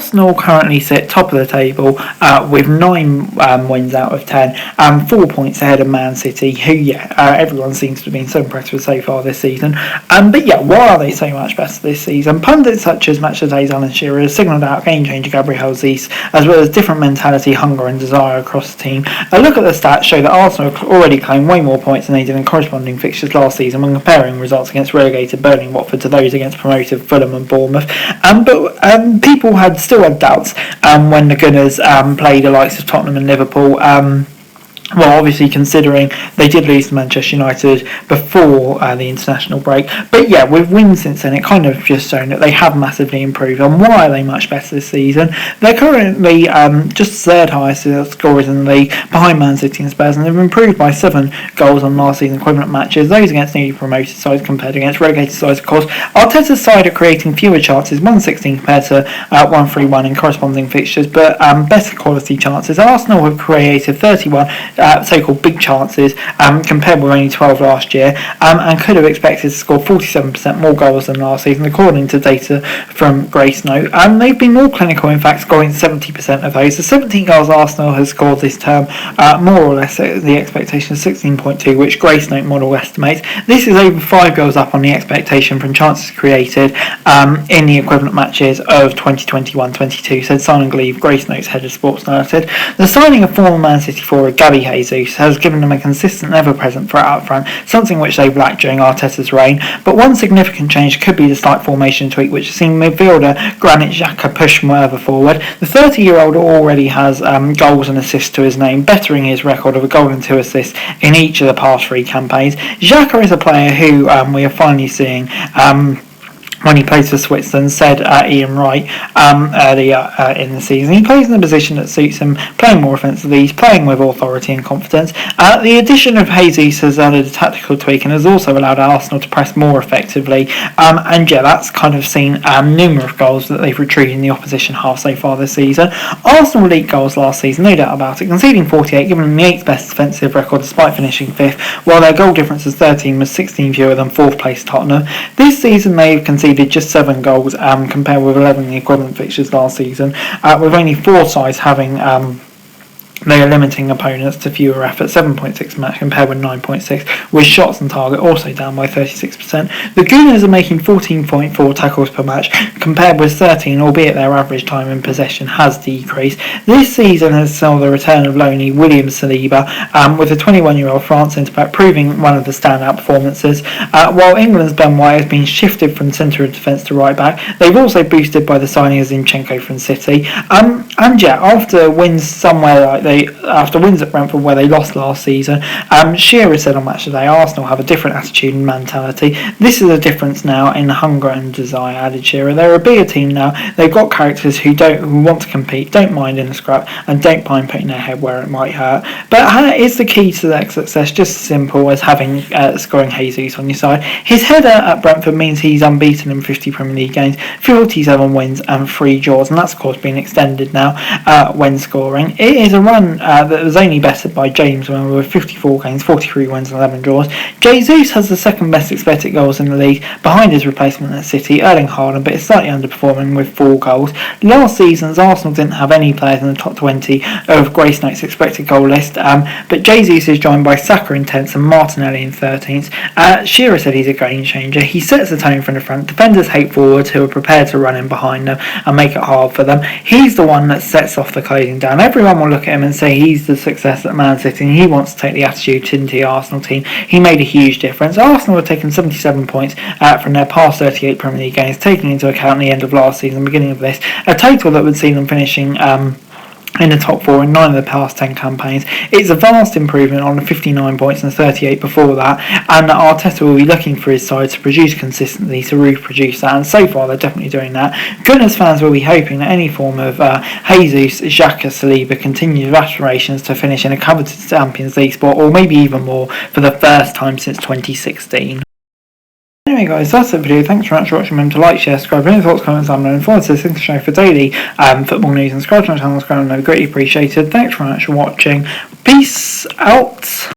Arsenal currently sit top of the table with 9 wins out of 10 and 4 points ahead of Man City, who everyone seems to have been so impressed with so far this season. But why are they so much better this season? Pundits such as Match of the Day's Alan Shearer has signalled out game changer Gabriel Jesus, as well as different mentality, hunger and desire across the team. A look at the stats show that Arsenal already claimed way more points than they did in corresponding fixtures last season when comparing results against relegated Burnley and Watford to those against promoted Fulham and Bournemouth. But people still had doubts when the Gunners played the likes of Tottenham and Liverpool. Obviously considering they did lose to Manchester United before the international break. But with wins since then, it kind of just shown that they have massively improved. And why are they much better this season? They're currently just third highest scorers in the league, behind Man City and Spurs, and they've improved by 7 goals on last season's equivalent matches, those against newly promoted sides compared against relegated sides, of course. Arteta's side are creating fewer chances, 116 compared to 131 in corresponding fixtures, but better quality chances. Arsenal have created 31 so-called big chances compared with only 12 last year, and could have expected to score 47% more goals than last season according to data from Gracenote. They've been more clinical, in fact, scoring 70% of those. The 17 goals Arsenal has scored this term, more or less the expectation of 16.2, which Gracenote model estimates. This is over 5 goals up on the expectation from chances created in the equivalent matches of 2021-22, said Simon Gleave, Gracenote's head of sports narrative. The signing of former Man City forward Gabby Jesus has given them a consistent, ever-present threat up front, something which they've lacked during Arteta's reign. But one significant change could be the slight formation tweak, which has seen midfielder Granit Xhaka push further forward. The 30-year-old already has goals and assists to his name, bettering his record of a goal and 2 assists in each of the past 3 campaigns. Xhaka is a player who we are finally seeing when he plays for Switzerland, said Ian Wright earlier in the season. He plays in a position that suits him, playing more offensively, he's playing with authority and confidence. The addition of Jesus has added a tactical tweak and has also allowed Arsenal to press more effectively. That's kind of seen numerous goals that they've retrieved in the opposition half so far this season. Arsenal leaked goals last season, no doubt about it, conceding 48, giving them the 8th best defensive record despite finishing 5th, while their goal difference is 13, with 16 fewer than 4th place Tottenham. This season they've conceded just 7 goals compared with 11 in the equivalent fixtures last season, with only 4 sides having they are limiting opponents to fewer efforts, 7.6 match compared with 9.6, with shots on target also down by 36%. The Gunners are making 14.4 tackles per match compared with 13, albeit their average time in possession has decreased. This season has saw the return of loanee William Saliba, with the 21-year-old France centre-back proving one of the standout performances, while England's Ben White has been shifted from centre of defence to right back. They've also boosted by the signing of Zinchenko from City. After wins at Brentford where they lost last season, Shearer said on Match of the Day, Arsenal have a different attitude and mentality. This is a difference now in hunger and desire, added Shearer. They're a bigger team now. They've got characters who want to compete, don't mind in a scrap, and don't mind putting their head where it might hurt. But is the key to their success just as simple as having scoring Jesus on your side? His header at Brentford means he's unbeaten in 50 Premier League games, 47 wins and 3 draws, and that's of course been extended now when scoring. It is a run that was only bettered by James when we were 54 games, 43 wins and 11 draws. Jesus has the 2nd best expected goals in the league, behind his replacement at City, Erling Haaland, but is slightly underperforming with 4 goals. Last season's Arsenal didn't have any players in the top 20 of Gracenote's expected goal list, but Jesus is joined by Saka in 10th and Martinelli in 13th. Shearer said he's a game changer. He sets the tone from the front. Defenders hate forwards who are prepared to run in behind them and make it hard for them. He's the one that sets off the closing down. Everyone will look at him and say he's the success at Man City and he wants to take the attitude into the Arsenal team. He made a huge difference. Arsenal have taken 77 points from their past 38 Premier League games, taking into account the end of last season, beginning of this, a total that would see them finishing in the top 4 in 9 of the past 10 campaigns. It's a vast improvement on the 59 points and 38 before that, and Arteta will be looking for his side to produce consistently to reproduce that, and so far they're definitely doing that. Gunners fans will be hoping that any form of Jesus, Xhaka, Saliba continued aspirations to finish in a coveted Champions League spot, or maybe even more, for the first time since 2016. Anyway guys, that's the video. Thanks very much for watching. Remember to like, share, subscribe, any thoughts, comments, and forward to this show for daily football news, and subscribe to my channel, greatly appreciated. Thanks very much for watching. Peace out.